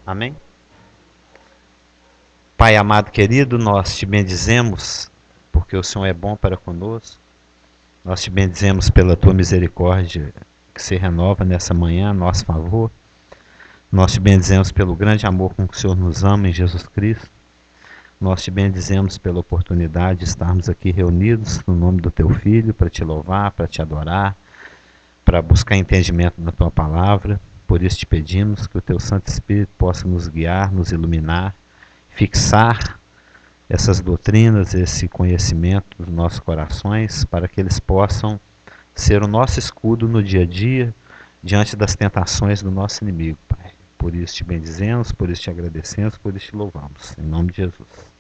Amém? Pai amado querido, nós te bendizemos, porque o Senhor é bom para conosco. Nós te bendizemos pela tua misericórdia que se renova nessa manhã a nosso favor. Nós te bendizemos pelo grande amor com que o Senhor nos ama em Jesus Cristo. Nós te bendizemos pela oportunidade de estarmos aqui reunidos no nome do teu Filho, para te louvar, para te adorar, para buscar entendimento da tua palavra. Por isso te pedimos que o teu Santo Espírito possa nos guiar, nos iluminar, fixar essas doutrinas, esse conhecimento dos nossos corações, para que eles possam ser o nosso escudo no dia a dia, diante das tentações do nosso inimigo, Pai. Por isso te bendizemos, por isso te agradecemos, por isso te louvamos. Em nome de Jesus.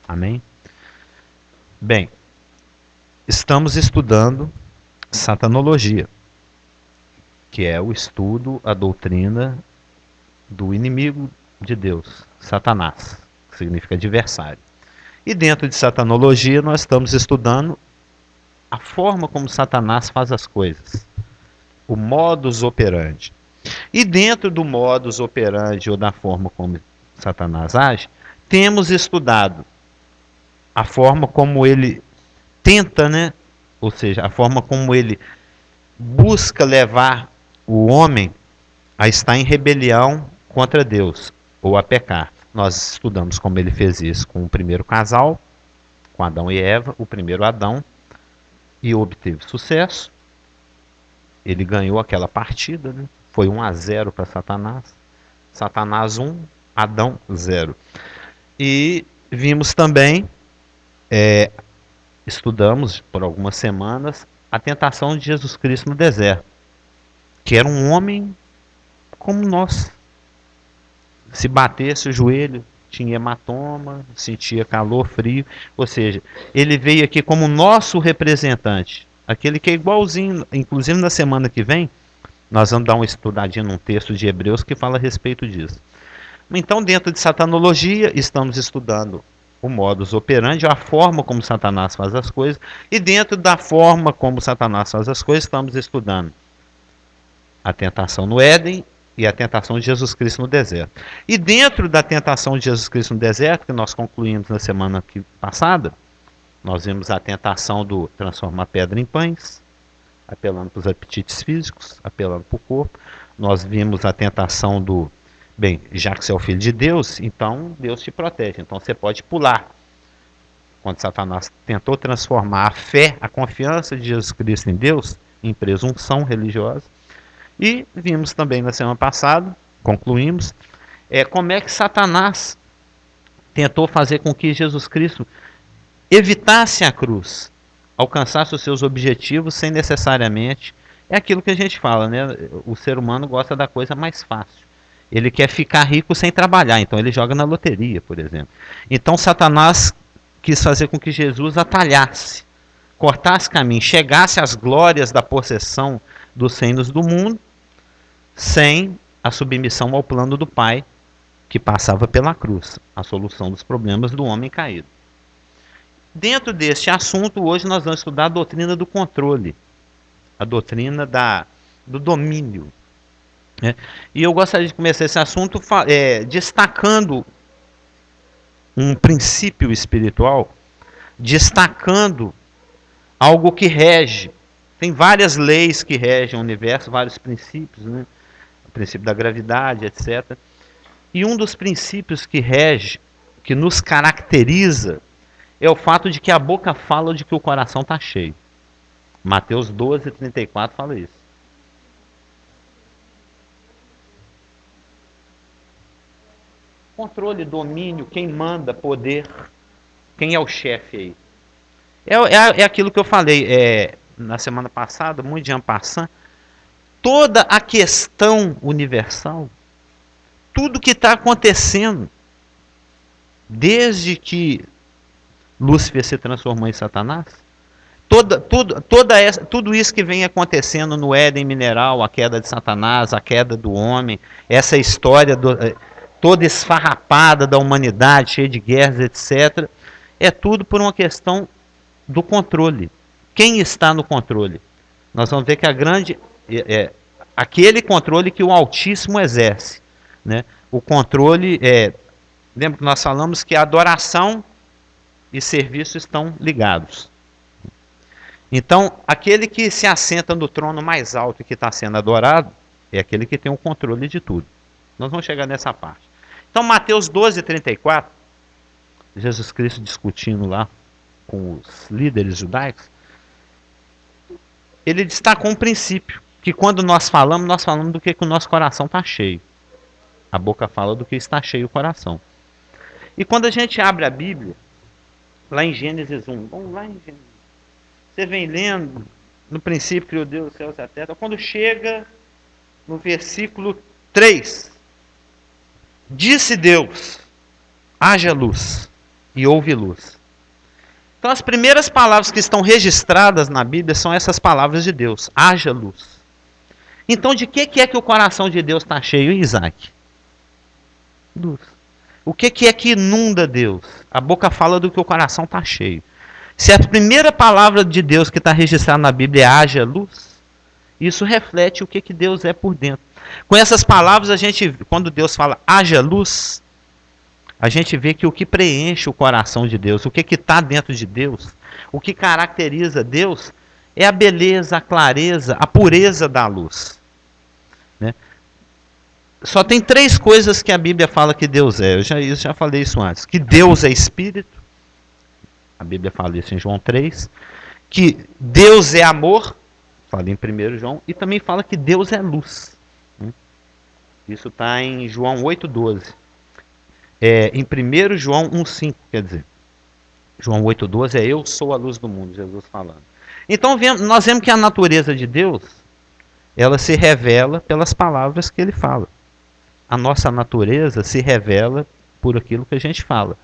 Amém? Bem, estamos estudando satanologia, que é o estudo, a doutrina do inimigo de Deus, Satanás, que significa adversário. E dentro de satanologia nós estamos estudando a forma como Satanás faz as coisas, o modus operandi. E dentro do modus operandi ou da forma como Satanás age, temos estudado a forma como ele tenta, ou seja, a forma como ele busca levar o homem a estar em rebelião contra Deus, ou a pecar. Nós estudamos como ele fez isso com o primeiro casal, com Adão e Eva, o primeiro Adão, e obteve sucesso. Ele ganhou aquela partida, Foi 1-0 para Satanás. Satanás 1, Adão 0. E vimos também, estudamos por algumas semanas, a tentação de Jesus Cristo no deserto, que era um homem como nós. Se batesse o joelho, tinha hematoma, sentia calor, frio. Ou seja, ele veio aqui como nosso representante, aquele que é igualzinho. Inclusive na semana que vem, nós vamos dar uma estudadinha num texto de Hebreus que fala a respeito disso. Então, dentro de satanologia, estamos estudando o modus operandi, a forma como Satanás faz as coisas. E dentro da forma como Satanás faz as coisas, estamos estudando a tentação no Éden e a tentação de Jesus Cristo no deserto. E dentro da tentação de Jesus Cristo no deserto, que nós concluímos na semana passada, nós vimos a tentação do transformar pedra em pães, apelando para os apetites físicos, apelando para o corpo. Nós vimos a tentação do, bem, já que você é o filho de Deus, então Deus te protege, então você pode pular. Quando Satanás tentou transformar a fé, a confiança de Jesus Cristo em Deus, em presunção religiosa. E vimos também na semana passada, concluímos, como é que Satanás tentou fazer com que Jesus Cristo evitasse a cruz, alcançasse os seus objetivos sem necessariamente... É aquilo que a gente fala, O ser humano gosta da coisa mais fácil. Ele quer ficar rico sem trabalhar, então ele joga na loteria, por exemplo. Então Satanás quis fazer com que Jesus atalhasse, cortasse caminho, chegasse às glórias da possessão dos reinos do mundo, sem a submissão ao plano do Pai, que passava pela cruz, a solução dos problemas do homem caído. Dentro deste assunto, hoje nós vamos estudar a doutrina do controle, a doutrina do domínio. E eu gostaria de começar esse assunto destacando um princípio espiritual, destacando algo que rege. Tem várias leis que regem o universo, vários princípios, O princípio da gravidade, etc. E um dos princípios que rege, que nos caracteriza, é o fato de que a boca fala de que o coração está cheio. Mateus 12:34 fala isso. Controle, domínio, quem manda, poder, quem é o chefe aí? É aquilo que eu falei na semana passada, muito de en passant. Toda a questão universal, tudo que está acontecendo, desde que Lúcifer se transformou em Satanás, tudo isso que vem acontecendo no Éden mineral, a queda de Satanás, a queda do homem, essa história toda esfarrapada da humanidade, cheia de guerras, etc., é tudo por uma questão do controle. Quem está no controle? Nós vamos ver que aquele controle que o Altíssimo exerce né? O controle lembra que nós falamos que a adoração e serviço estão ligados. Então, aquele que se assenta no trono mais alto e que está sendo adorado é aquele que tem o controle de tudo. Nós vamos chegar nessa parte. Então, Mateus 12:34, Jesus Cristo discutindo lá com os líderes judaicos, ele destacou um princípio, que quando nós falamos do que o nosso coração está cheio. A boca fala do que está cheio o coração. E quando a gente abre a Bíblia, lá em Gênesis 1, vamos lá em Gênesis, você vem lendo, no princípio criou Deus os céus e a terra, quando chega no versículo 3, disse Deus, haja luz, e houve luz. Então as primeiras palavras que estão registradas na Bíblia são essas palavras de Deus, haja luz. Então de que é que o coração de Deus está cheio, Isaac? Luz. O que é que inunda Deus? A boca fala do que o coração está cheio. Se a primeira palavra de Deus que está registrada na Bíblia é haja luz, isso reflete o que Deus é por dentro. Com essas palavras, quando Deus fala haja luz, a gente vê que o que preenche o coração de Deus, o que está dentro de Deus, o que caracteriza Deus, é a beleza, a clareza, a pureza da luz. Né? Só tem 3 coisas que a Bíblia fala que Deus é. Eu já falei isso antes. Que Deus é Espírito. A Bíblia fala isso em João 3. Que Deus é amor. Fala em 1 João. E também fala que Deus é luz. Isso está em João 8,12. Em 1 João 1,5, quer dizer. João 8,12 é eu sou a luz do mundo, Jesus falando. Então nós vemos que a natureza de Deus, ela se revela pelas palavras que ele fala. A nossa natureza se revela por aquilo que a gente fala.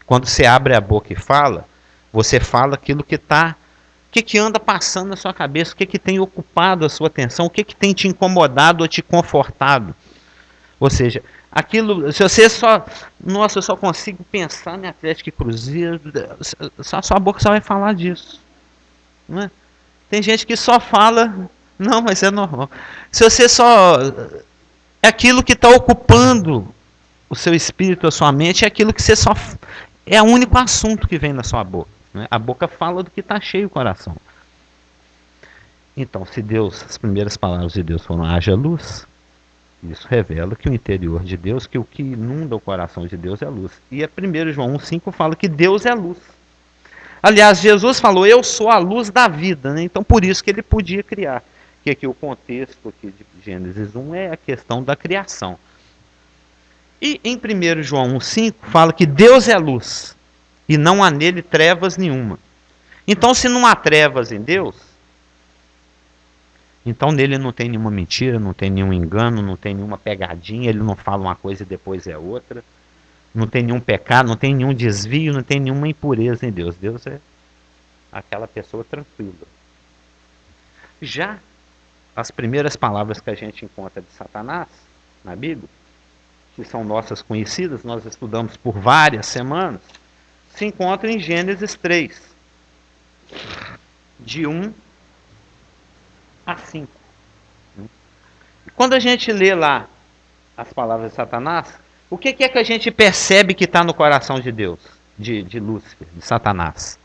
Quando você abre a boca e fala, você fala aquilo que está... O que anda passando na sua cabeça, o que tem ocupado a sua atenção, o que tem te incomodado ou te confortado. Ou seja, aquilo, se você só... Nossa, eu só consigo pensar em Atlético e Cruzeiro, a sua boca só vai falar disso. Não é? Tem gente que só fala... Não, mas é normal. Se você só... É aquilo que está ocupando o seu espírito, a sua mente, é aquilo que você só... É o único assunto que vem na sua boca. Né? A boca fala do que está cheio o coração. Então, se Deus, as primeiras palavras de Deus foram haja luz, isso revela que o interior de Deus, que o que inunda o coração de Deus é luz. E a 1 João 1,5 fala que Deus é luz. Aliás, Jesus falou, eu sou a luz da vida. Né? Então, por isso que ele podia criar. Que aqui o contexto aqui de Gênesis 1 é a questão da criação. E em 1 João 1,5 fala que Deus é luz e não há nele trevas nenhuma. Então, se não há trevas em Deus, então nele não tem nenhuma mentira, não tem nenhum engano, não tem nenhuma pegadinha, ele não fala uma coisa e depois é outra, não tem nenhum pecado, não tem nenhum desvio, não tem nenhuma impureza em Deus. Deus é aquela pessoa tranquila. Já as primeiras palavras que a gente encontra de Satanás na Bíblia, que são nossas conhecidas, nós estudamos por várias semanas, se encontram em Gênesis 3, de 1 a 5. Quando a gente lê lá as palavras de Satanás, o que é que a gente percebe que está no coração de Deus, de Lúcifer, de Satanás?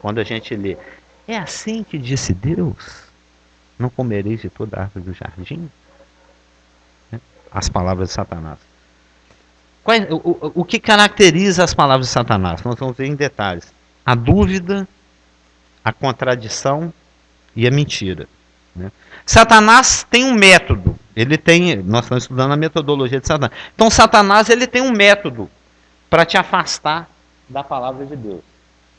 Quando a gente lê, é assim que disse Deus? Não comereis de toda a árvore do jardim? As palavras de Satanás. O que caracteriza as palavras de Satanás? Nós vamos ver em detalhes. A dúvida, a contradição e a mentira. Né? Satanás tem um método. Nós estamos estudando a metodologia de Satanás. Então Satanás ele tem um método para te afastar da palavra de Deus.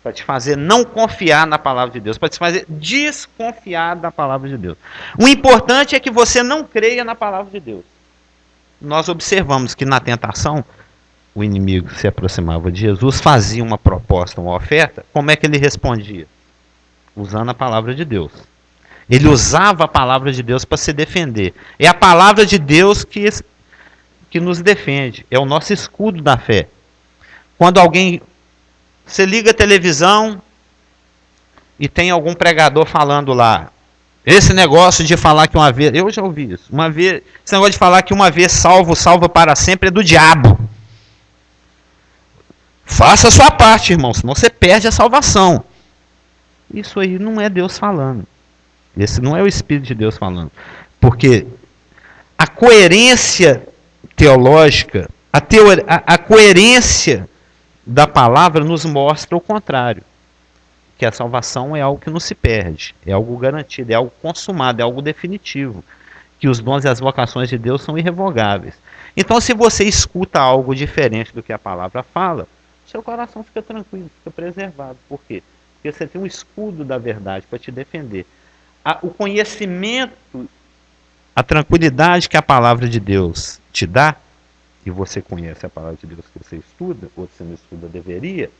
Para te fazer não confiar na palavra de Deus. Para te fazer desconfiar da palavra de Deus. O importante é que você não creia na palavra de Deus. Nós observamos que na tentação, o inimigo se aproximava de Jesus, fazia uma proposta, uma oferta. Como é que ele respondia? Usando a palavra de Deus. Ele usava a palavra de Deus para se defender. É a palavra de Deus que nos defende. É o nosso escudo da fé. Quando você liga a televisão e tem algum pregador falando lá, Esse negócio de falar que uma vez, eu já ouvi isso, esse negócio de falar que uma vez salvo, salva para sempre é do diabo. Faça a sua parte, irmão, senão você perde a salvação. Isso aí não é Deus falando. Esse não é o Espírito de Deus falando. Porque a coerência teológica, a coerência da palavra nos mostra o contrário. Que a salvação é algo que não se perde, é algo garantido, é algo consumado, é algo definitivo. Que os dons e as vocações de Deus são irrevogáveis. Então, se você escuta algo diferente do que a palavra fala, seu coração fica tranquilo, fica preservado. Por quê? Porque você tem um escudo da verdade para te defender. O conhecimento, a tranquilidade que a palavra de Deus te dá, e você conhece a palavra de Deus que você estuda, ou se não estuda deveria,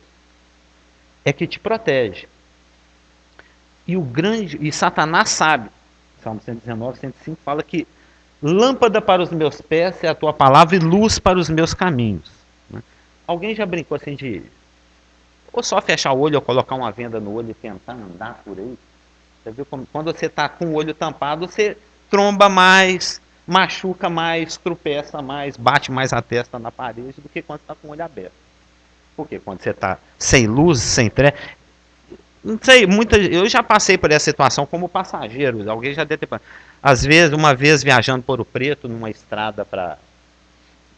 é que te protege. E Satanás sabe, Salmo 119, 105 fala que lâmpada para os meus pés é a tua palavra e luz para os meus caminhos. Alguém já brincou assim de ou só fechar o olho ou colocar uma venda no olho e tentar andar por aí? Você viu como, quando você está com o olho tampado, você tromba mais, machuca mais, tropeça mais, bate mais a testa na parede do que quando está com o olho aberto. Porque quando você está sem luz, sem treva, não sei, eu já passei por essa situação como passageiro. Alguém já deve ter. Às vezes, uma vez viajando por Ouro Preto, numa estrada para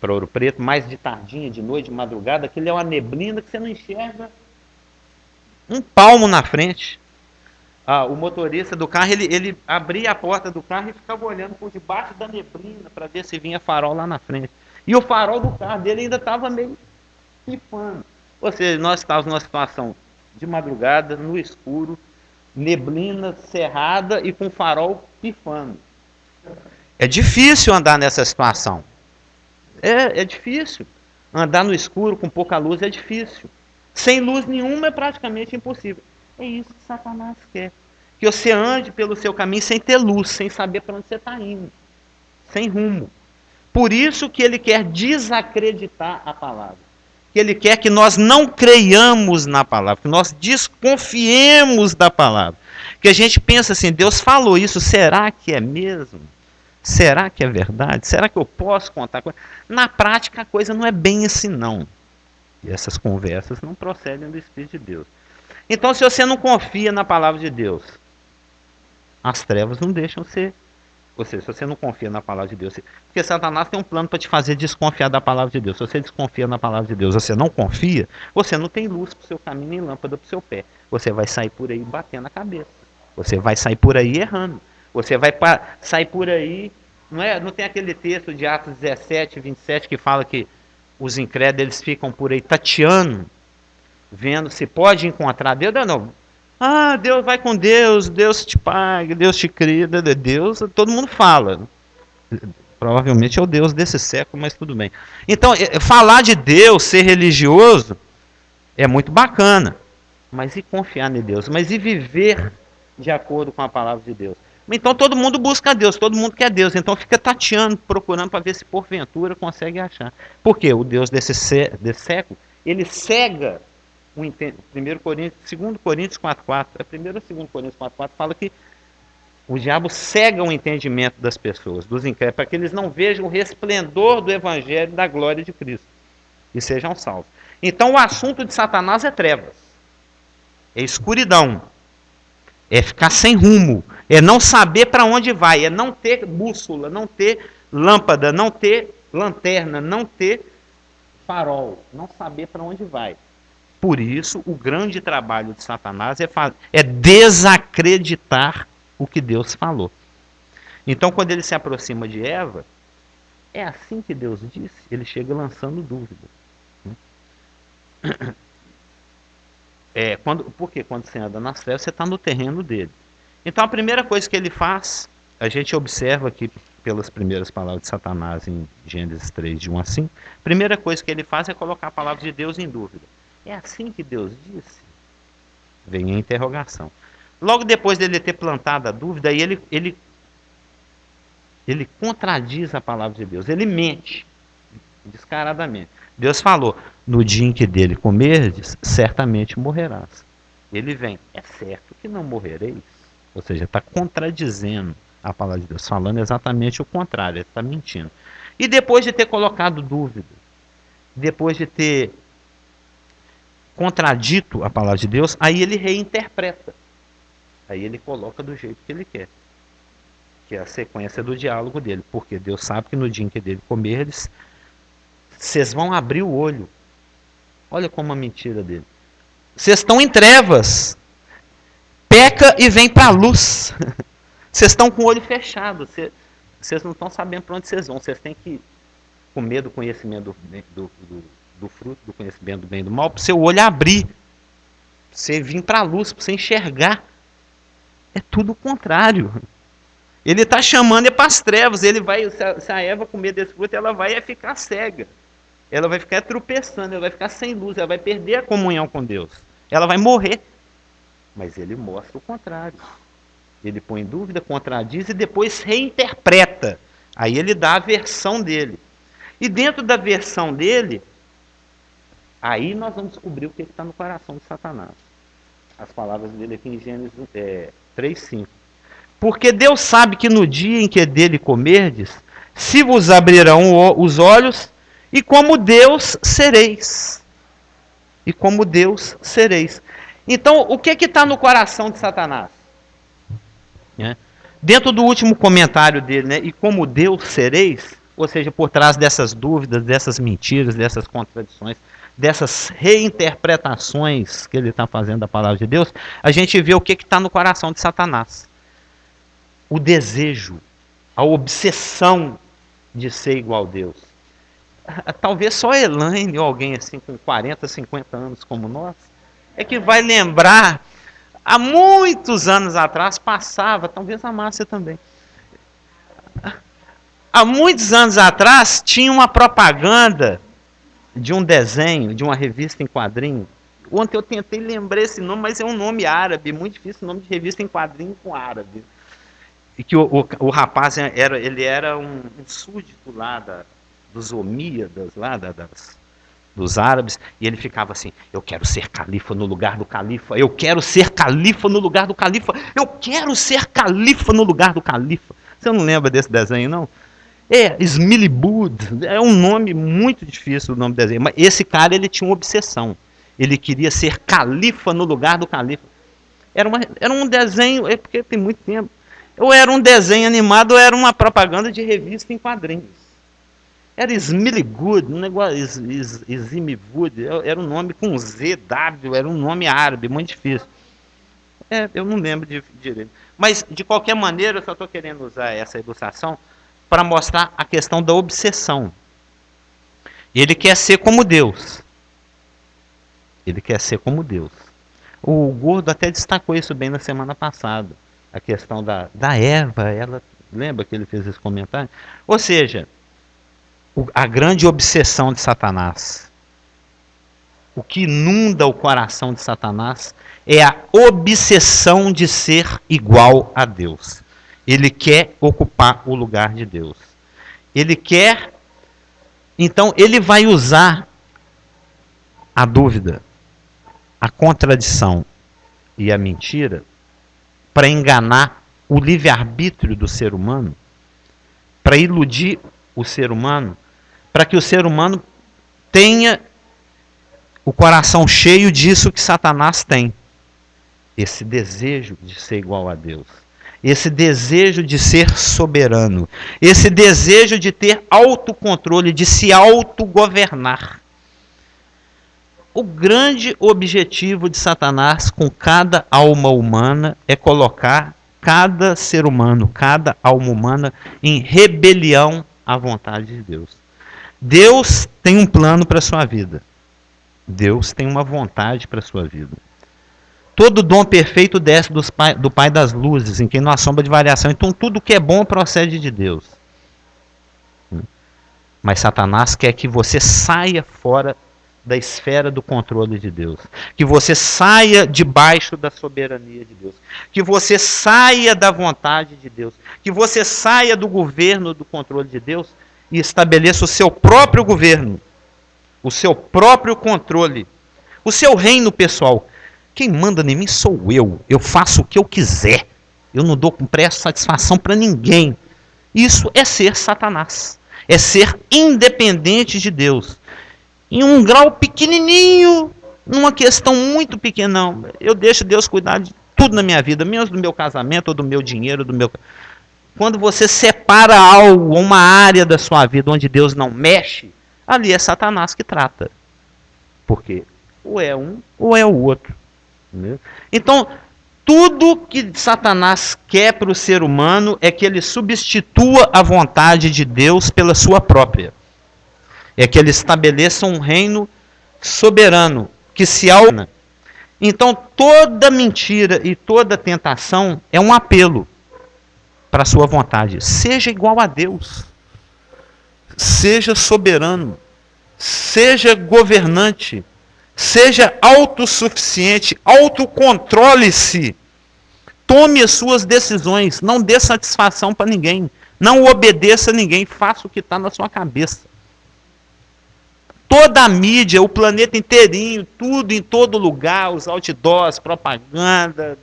Ouro Preto, mais de tardinha, de noite, de madrugada, aquilo é uma neblina que você não enxerga um palmo na frente. O motorista do carro, ele abria a porta do carro e ficava olhando por debaixo da neblina para ver se vinha farol lá na frente. E o farol do carro dele ainda estava meio pifando. Ou seja, nós estávamos numa situação de madrugada, no escuro, neblina cerrada e com farol pifando. É difícil andar nessa situação. É difícil. Andar no escuro com pouca luz é difícil. Sem luz nenhuma é praticamente impossível. É isso que Satanás quer. Que você ande pelo seu caminho sem ter luz, sem saber para onde você está indo. Sem rumo. Por isso que ele quer desacreditar a palavra. Que ele quer que nós não creiamos na palavra, que nós desconfiemos da palavra. Que a gente pensa assim, Deus falou isso, será que é mesmo? Será que é verdade? Será que eu posso contar com ele? Na prática a coisa não é bem assim não. E essas conversas não procedem do Espírito de Deus. Então se você não confia na palavra de Deus, as trevas não deixam ser. Ou seja, se você não confia na palavra de Deus, porque Satanás tem um plano para te fazer desconfiar da palavra de Deus. Se você desconfia na palavra de Deus, você não confia, você não tem luz para o seu caminho nem lâmpada para o seu pé. Você vai sair por aí batendo a cabeça. Você vai sair por aí errando. Você vai sair por aí. Não tem aquele texto de Atos 17, 27 que fala que os incrédulos eles ficam por aí tateando, vendo se pode encontrar Deus. Não. Deus vai com Deus, Deus te paga, Deus te cria, Deus, todo mundo fala. Provavelmente é o Deus desse século, mas tudo bem. Então, falar de Deus, ser religioso, é muito bacana. Mas e confiar em Deus? Mas e viver de acordo com a palavra de Deus? Então todo mundo busca Deus, todo mundo quer Deus. Então fica tateando, procurando para ver se porventura consegue achar. Por quê? O Deus desse século, ele cega. 2 Coríntios 4,4, é 1 ou 2 Coríntios 4,4 fala que o diabo cega o entendimento das pessoas, dos incrédulos, para que eles não vejam o resplendor do evangelho da glória de Cristo e sejam salvos. Então o assunto de Satanás é trevas, é escuridão, é ficar sem rumo, é não saber para onde vai, é não ter bússola, não ter lâmpada, não ter lanterna, não ter farol, não saber para onde vai. Por isso, o grande trabalho de Satanás é desacreditar o que Deus falou. Então, quando ele se aproxima de Eva, é assim que Deus disse, ele chega lançando dúvida. Porque quando você anda nas trevas, você está no terreno dele. Então, a primeira coisa que ele faz, a gente observa aqui pelas primeiras palavras de Satanás em Gênesis 3, de 1 a 5, a primeira coisa que ele faz é colocar a palavra de Deus em dúvida. É assim que Deus disse? Vem a interrogação. Logo depois dele ter plantado a dúvida, ele contradiz a palavra de Deus. Ele mente descaradamente. Deus falou, no dia em que dele comerdes, certamente morrerás. Ele vem, é certo que não morrereis? Ou seja, está contradizendo a palavra de Deus, falando exatamente o contrário, ele está mentindo. E depois de ter colocado dúvida, depois de ter contradito a palavra de Deus, aí ele reinterpreta. Aí ele coloca do jeito que ele quer. Que é a sequência do diálogo dele. Porque Deus sabe que no dia em que dele comerdes, vocês vão abrir o olho. Olha como a mentira dele. Vocês estão em trevas. Peca e vem para a luz. Vocês estão com o olho fechado. Vocês não estão sabendo para onde vocês vão. Vocês têm que comer do conhecimento do fruto, do conhecimento do bem e do mal, para o seu olho abrir. Para você vir para a luz, para você enxergar. É tudo o contrário. Ele está chamando para as trevas. Ele vai, se a Eva comer desse fruto, ela vai ficar cega. Ela vai ficar tropeçando, ela vai ficar sem luz, ela vai perder a comunhão com Deus. Ela vai morrer. Mas ele mostra o contrário. Ele põe em dúvida, contradiz e depois reinterpreta. Aí ele dá a versão dele. E dentro da versão dele, aí nós vamos descobrir o que está no coração de Satanás. As palavras dele aqui em Gênesis 3:5. Porque Deus sabe que no dia em que dele comerdes, se vos abrirão os olhos, e como Deus sereis. E como Deus sereis. Então, o que está no coração de Satanás? Dentro do último comentário dele, né? E como Deus sereis, ou seja, por trás dessas dúvidas, dessas mentiras, dessas contradições, dessas reinterpretações que ele está fazendo da palavra de Deus, a gente vê o que está no coração de Satanás. O desejo, a obsessão de ser igual a Deus. Talvez só Elaine ou alguém assim com 40, 50 anos como nós, é que vai lembrar, há muitos anos atrás passava, talvez a Márcia também. Há muitos anos atrás tinha uma propaganda de um desenho, de uma revista em quadrinho. Ontem eu tentei lembrar esse nome, mas é um nome árabe, muito difícil, nome de revista em quadrinho com árabe. E que o rapaz ele era um súdito lá dos omíadas, lá dos árabes, e ele ficava assim: eu quero ser califa no lugar do califa, eu quero ser califa no lugar do califa, eu quero ser califa no lugar do califa. Você não lembra desse desenho, não? Smilibud, é um nome muito difícil o nome do desenho, mas esse cara ele tinha uma obsessão, ele queria ser califa no lugar do califa. Era um desenho, porque tem muito tempo, ou era um desenho animado ou era uma propaganda de revista em quadrinhos. Era Smilibud, um negócio, Smilibud, era um nome com ZW, era um nome árabe, muito difícil. Eu não lembro direito. Mas, de qualquer maneira, eu só estou querendo usar essa ilustração para mostrar a questão da obsessão. Ele quer ser como Deus. Ele quer ser como Deus. O Gordo até destacou isso bem na semana passada. A questão da Eva, ela lembra que ele fez esse comentário? Ou seja, a grande obsessão de Satanás, o que inunda o coração de Satanás é a obsessão de ser igual a Deus. Ele quer ocupar o lugar de Deus. Ele quer, então ele vai usar a dúvida, a contradição e a mentira para enganar o livre-arbítrio do ser humano, para iludir o ser humano, para que o ser humano tenha o coração cheio disso que Satanás tem. Esse desejo de ser igual a Deus. Esse desejo de ser soberano. Esse desejo de ter autocontrole, de se autogovernar. O grande objetivo de Satanás com cada alma humana é colocar cada ser humano, cada alma humana em rebelião à vontade de Deus. Deus tem um plano para a sua vida. Deus tem uma vontade para a sua vida. Todo dom perfeito desce do Pai das luzes, em quem não há sombra de variação. Então tudo que é bom procede de Deus. Mas Satanás quer que você saia fora da esfera do controle de Deus. Que você saia debaixo da soberania de Deus. Que você saia da vontade de Deus. Que você saia do governo, do controle de Deus e estabeleça o seu próprio governo. O seu próprio controle. O seu reino pessoal. Quem manda em mim sou eu. Eu faço o que eu quiser. Eu não presto satisfação para ninguém. Isso é ser Satanás. É ser independente de Deus. Em um grau pequenininho, numa questão muito pequena. Não, eu deixo Deus cuidar de tudo na minha vida, menos do meu casamento, ou do meu dinheiro, do meu... Quando você separa algo, uma área da sua vida onde Deus não mexe, ali é Satanás que trata. Porque ou é um ou é o outro. Entendeu? Então, tudo que Satanás quer para o ser humano é que ele substitua a vontade de Deus pela sua própria. É que ele estabeleça um reino soberano, que se alna. Então, toda mentira e toda tentação é um apelo para a sua vontade. Seja igual a Deus. Seja soberano. Seja governante. Seja autossuficiente. Autocontrole-se. Tome as suas decisões. Não dê satisfação para ninguém. Não obedeça a ninguém. Faça o que está na sua cabeça. Toda a mídia, o planeta inteirinho, tudo em todo lugar, os outdoors, propaganda,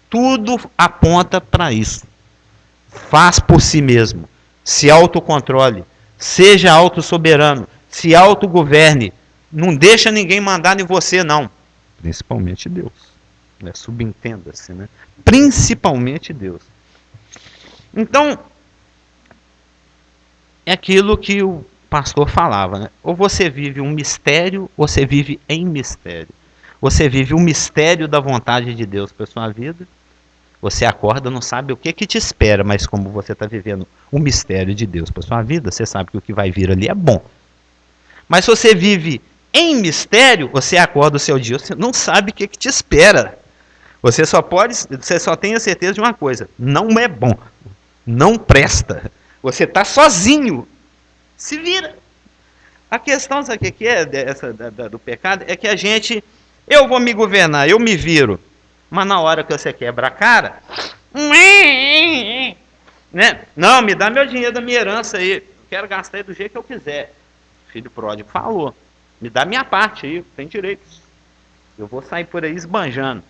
tudo aponta para isso. Faz por si mesmo. Se autocontrole. Seja autossoberano. Se autogoverne. Não deixa ninguém mandar em você, não. Principalmente Deus. Subentenda-se, né? Principalmente Deus. Então, é aquilo que o pastor falava, né? Ou você vive um mistério, ou você vive em mistério. Você vive o mistério da vontade de Deus para a sua vida. Você acorda, não sabe o que te espera, mas como você está vivendo o mistério de Deus para a sua vida, você sabe que o que vai vir ali é bom. Mas se você vive em mistério, você acorda o seu dia, você não sabe o que te espera. Você só tem a certeza de uma coisa: não é bom, não presta. Você está sozinho. Se vira. A questão, sabe o que é do pecado? É que a gente, eu vou me governar, eu me viro. Mas na hora que você quebra a cara, né? Não, me dá meu dinheiro da minha herança aí. Eu quero gastar do jeito que eu quiser. O filho pródigo falou: me dá minha parte aí, tem direitos. Eu vou sair por aí esbanjando.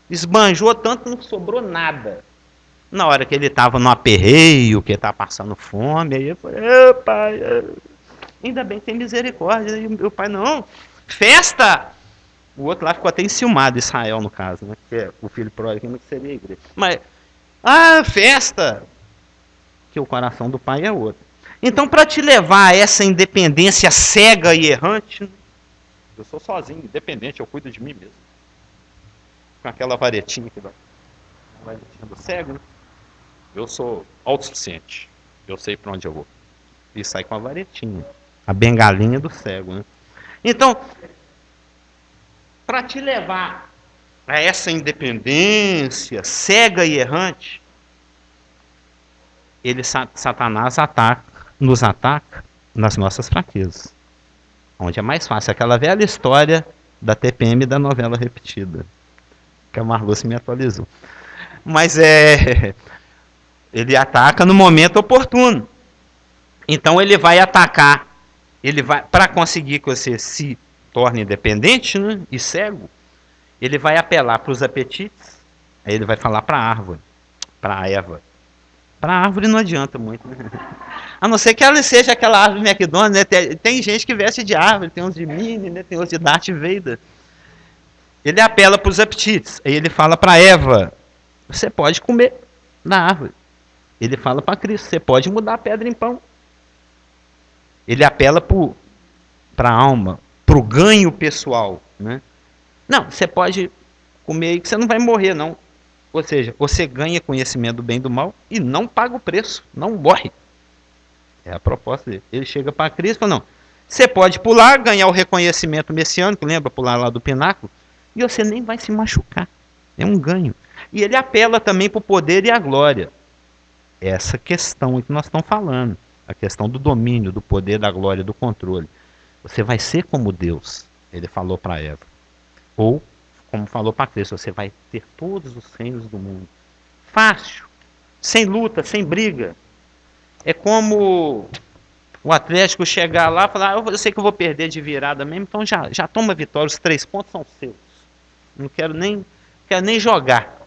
Esbanjou tanto que não sobrou nada. Na hora que ele estava no aperreio, que ele estava passando fome, aí eu falei: pai, ainda bem que tem misericórdia. E meu pai: não, festa! O outro lá ficou até enciumado, Israel no caso, né? Que é o filho pródigo, que seria a igreja. Mas, festa! Que o coração do pai é outro. Então, para te levar a essa independência cega e errante, eu sou sozinho, independente, eu cuido de mim mesmo. Com aquela varetinha aqui, a varetinha do cego, né? Eu sou autossuficiente. Eu sei para onde eu vou. E sai com a varetinha. A bengalinha do cego, né? Então, para te levar a essa independência cega e errante, Satanás nos ataca nas nossas fraquezas. Onde é mais fácil. Aquela velha história da TPM da novela repetida. Que a Marluce me atualizou. Mas ele ataca no momento oportuno. Então ele vai atacar. Para conseguir que você se torne independente, né, e cego, ele vai apelar para os apetites. Aí ele vai falar para a árvore, para a Eva. Para a árvore não adianta muito, né? A não ser que ela seja aquela árvore McDonald's, né? Tem gente que veste de árvore, tem uns de Minnie, né? Tem uns de Darth Vader. Ele apela para os apetites. Aí ele fala para Eva: você pode comer da árvore. Ele fala para Cristo: você pode mudar a pedra em pão. Ele apela para a alma, para o ganho pessoal, né? Não, você pode comer que você não vai morrer, não. Ou seja, você ganha conhecimento do bem e do mal e não paga o preço, não morre. É a proposta dele. Ele chega para Cristo e fala: não, você pode pular, ganhar o reconhecimento messiânico, lembra? Pular lá do pináculo, e você nem vai se machucar. É um ganho. E ele apela também para o poder e a glória. Essa questão que nós estamos falando. A questão do domínio, do poder, da glória, do controle. Você vai ser como Deus, ele falou para Eva. Ou, como falou para Cristo, você vai ter todos os reinos do mundo. Fácil. Sem luta, sem briga. É como o Atlético chegar lá e falar: eu sei que eu vou perder de virada mesmo, então já toma vitória, os 3 pontos são seus. Não quero nem jogar.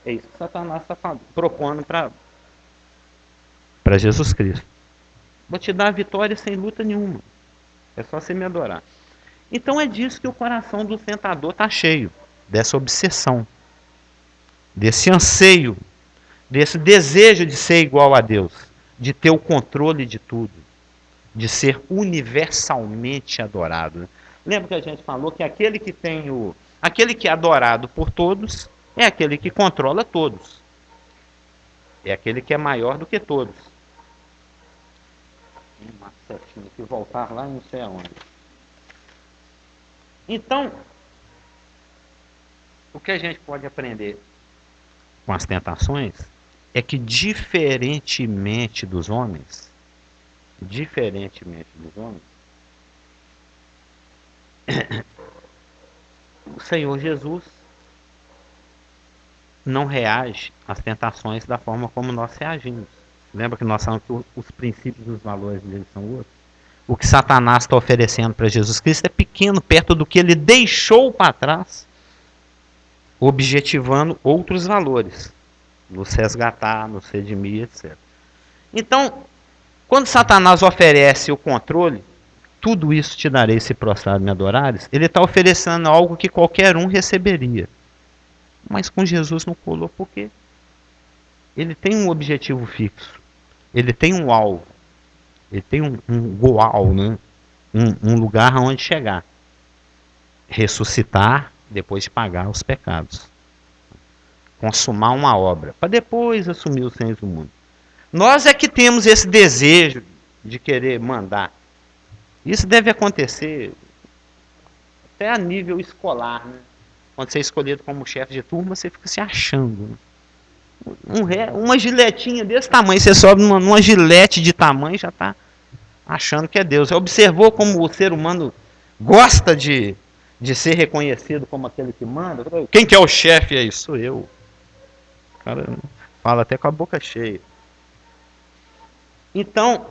É isso que Satanás está propondo para Jesus Cristo. Vou te dar a vitória sem luta nenhuma. É só você me adorar. Então é disso que o coração do tentador está cheio. Dessa obsessão. Desse anseio. Desse desejo de ser igual a Deus. De ter o controle de tudo. De ser universalmente adorado. Lembra que a gente falou que aquele que é adorado por todos é aquele que controla todos. É aquele que é maior do que todos. Uma setinha aqui, voltar lá não sei aonde. Então, o que a gente pode aprender com as tentações é que diferentemente dos homens, o Senhor Jesus não reage às tentações da forma como nós reagimos. Lembra que nós falamos que os princípios e os valores dele são outros? O que Satanás está oferecendo para Jesus Cristo é pequeno perto do que ele deixou para trás, objetivando outros valores, nos resgatar, nos redimir, etc. Então, quando Satanás oferece o controle, tudo isso te darei se prostrado me adorares, ele está oferecendo algo que qualquer um receberia. Mas com Jesus não colou, porque ele tem um objetivo fixo, ele tem um alvo, ele tem um goal, né? um lugar aonde chegar. Ressuscitar depois de pagar os pecados. Consumar uma obra, para depois assumir os reis do mundo. Nós é que temos esse desejo de querer mandar. Isso deve acontecer até a nível escolar, né? Quando você é escolhido como chefe de turma, você fica se achando. Né? Uma giletinha desse tamanho, você sobe numa gilete de tamanho e já está achando que é Deus. Você observou como o ser humano gosta de ser reconhecido como aquele que manda? Quem que é o chefe aí? Sou eu. O cara fala até com a boca cheia. Então,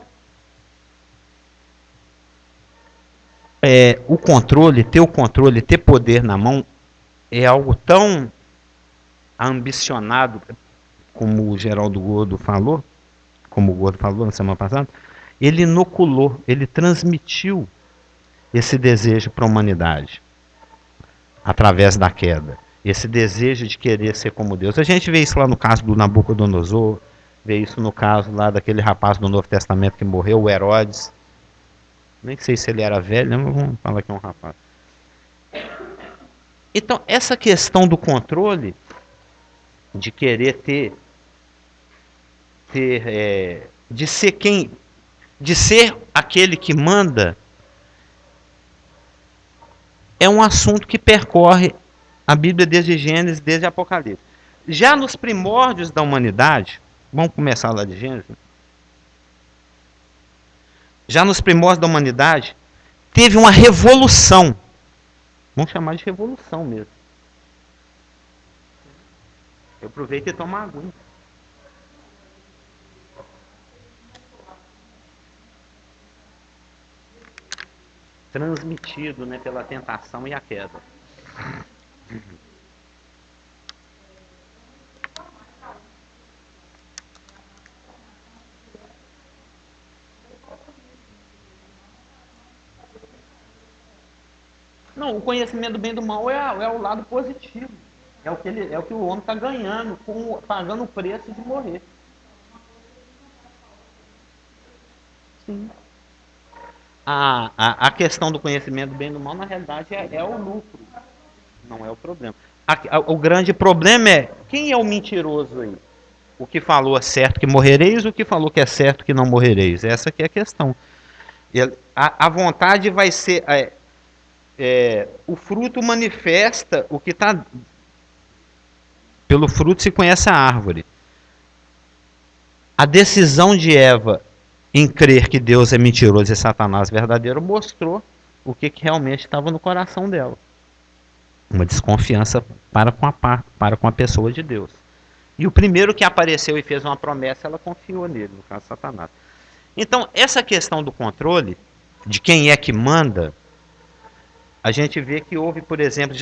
o controle, ter poder na mão, é algo tão ambicionado, como o Geraldo Gordo falou, na semana passada. Ele inoculou, ele transmitiu esse desejo para a humanidade, através da queda. Esse desejo de querer ser como Deus. A gente vê isso lá no caso do Nabucodonosor, vê isso no caso lá daquele rapaz do Novo Testamento que morreu, o Herodes. Nem sei se ele era velho, mas vamos falar que é um rapaz. Então, essa questão do controle, de querer de ser aquele que manda, é um assunto que percorre a Bíblia desde Gênesis, desde Apocalipse. Já nos primórdios da humanidade, vamos começar lá de Gênesis. Já nos primórdios da humanidade, teve uma revolução. Vamos chamar de revolução mesmo. Eu aproveito e tomo água. Transmitido, né, pela tentação e a queda. Não, o conhecimento do bem e do mal é o lado positivo. É o que o homem está ganhando, pagando o preço de morrer. Sim. A questão do conhecimento do bem e do mal, na realidade, é o lucro. Não é o problema. O grande problema é, quem é o mentiroso aí? O que falou é certo que morrereis, o que falou que é certo que não morrereis? Essa que é a questão. A vontade vai ser... o fruto manifesta o que está... Pelo fruto se conhece a árvore. A decisão de Eva em crer que Deus é mentiroso e Satanás verdadeiro mostrou o que realmente estava no coração dela. Uma desconfiança para com a pessoa de Deus. E o primeiro que apareceu e fez uma promessa, ela confiou nele, no caso Satanás. Então, essa questão do controle, de quem é que manda, a gente vê que houve, por exemplo,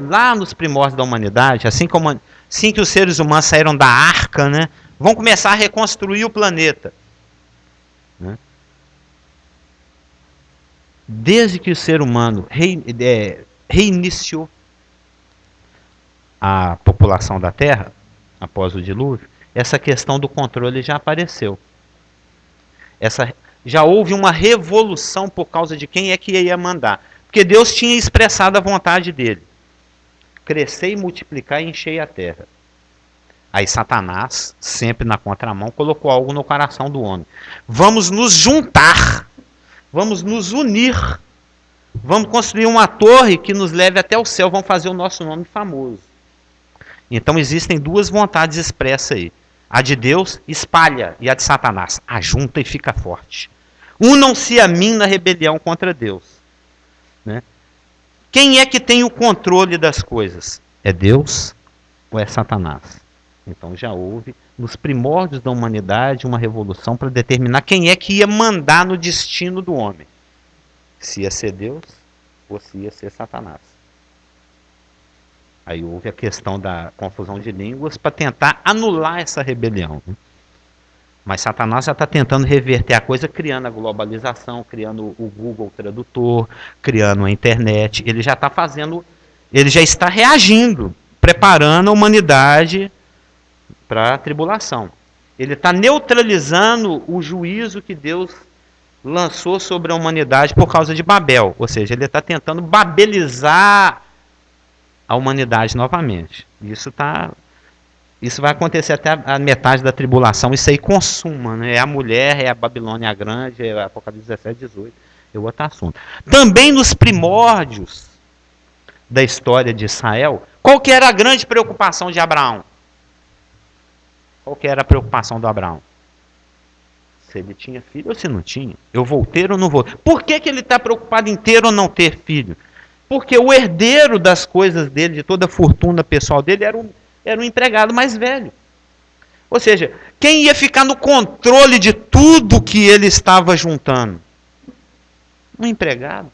lá nos primórdios da humanidade, assim que os seres humanos saíram da arca, né, vão começar a reconstruir o planeta. Né? Desde que o ser humano reiniciou a população da Terra, após o dilúvio, essa questão do controle já apareceu. Já houve uma revolução por causa de quem é que ia mandar. Porque Deus tinha expressado a vontade dele. Crescer e multiplicar e encher a terra. Aí Satanás, sempre na contramão, colocou algo no coração do homem. Vamos nos juntar. Vamos nos unir. Vamos construir uma torre que nos leve até o céu. Vamos fazer o nosso nome famoso. Então existem duas vontades expressas aí. A de Deus espalha e a de Satanás ajunta e fica forte. Unam-se a mim na rebelião contra Deus. Né? Quem é que tem o controle das coisas? É Deus ou é Satanás? Então já houve, nos primórdios da humanidade, uma revolução para determinar quem é que ia mandar no destino do homem. Se ia ser Deus ou se ia ser Satanás. Aí houve a questão da confusão de línguas para tentar anular essa rebelião. Né? Mas Satanás já está tentando reverter a coisa, criando a globalização, criando o Google Tradutor, criando a internet. Ele já está fazendo, ele já está reagindo, preparando a humanidade para a tribulação. Ele está neutralizando o juízo que Deus lançou sobre a humanidade por causa de Babel. Ou seja, ele está tentando babelizar a humanidade novamente. Isso vai acontecer até a metade da tribulação. Isso aí consuma, né? É a mulher, é a Babilônia Grande, é Apocalipse 17, 18. É outro assunto. Também nos primórdios da história de Israel, qual que era a grande preocupação de Abraão? Qual que era a preocupação do Abraão? Se ele tinha filho ou se não tinha. Eu vou ter ou não vou? Por que ele está preocupado em ter ou não ter filho? Porque o herdeiro das coisas dele, de toda a fortuna pessoal dele, era um empregado mais velho. Ou seja, quem ia ficar no controle de tudo que ele estava juntando? Um empregado.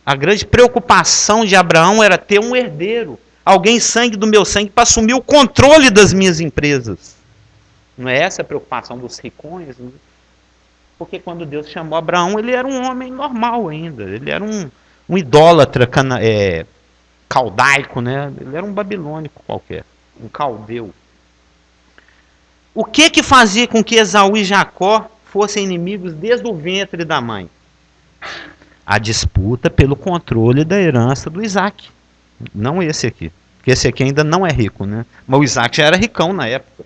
A grande preocupação de Abraão era ter um herdeiro. Alguém sangue do meu sangue para assumir o controle das minhas empresas. Não é essa a preocupação dos ricões? Né? Porque quando Deus chamou Abraão, ele era um homem normal ainda. Ele era um idólatra caldaico, né? Ele era um babilônico qualquer, um caldeu. O que fazia com que Esaú e Jacó fossem inimigos desde o ventre da mãe? A disputa pelo controle da herança do Isaac. Não esse aqui. Porque esse aqui ainda não é rico, né? Mas o Isaac já era ricão na época.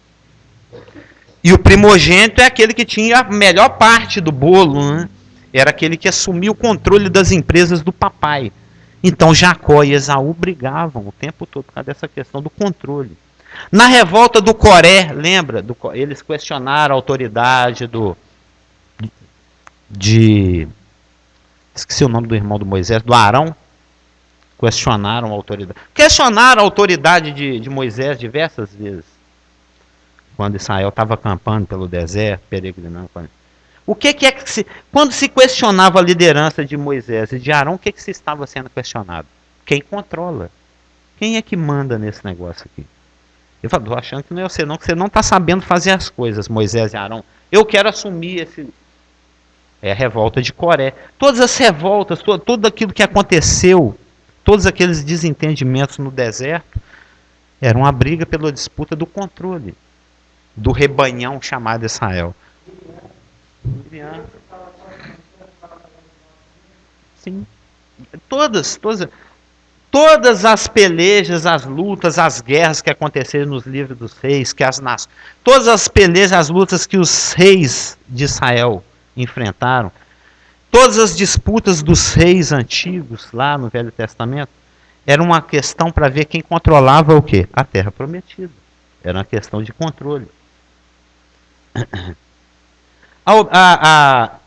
E o primogênito é aquele que tinha a melhor parte do bolo, né? Era aquele que assumia o controle das empresas do papai. Então Jacó e Esaú brigavam o tempo todo por causa dessa questão do controle. Na revolta do Coré, lembra? Eles questionaram a autoridade esqueci o nome do irmão do Moisés, do Arão. Questionaram a autoridade. Questionaram a autoridade de Moisés diversas vezes. Quando Israel estava acampando pelo deserto, peregrinando. Quando se questionava a liderança de Moisés e de Arão, o que se estava sendo questionado? Quem controla? Quem é que manda nesse negócio aqui? Eu falo, estou achando que não é você não, que você não está sabendo fazer as coisas, Moisés e Arão. Eu quero assumir esse... É a revolta de Coré. Todas as revoltas, tudo aquilo que aconteceu, todos aqueles desentendimentos no deserto, era uma briga pela disputa do controle do rebanhão chamado Israel. Sim. Todas as pelejas, as lutas, as guerras que aconteceram nos livros dos reis, todas as pelejas, as lutas que os reis de Israel enfrentaram, todas as disputas dos reis antigos lá no Velho Testamento, era uma questão para ver quem controlava o quê? A terra prometida. Era uma questão de controle. A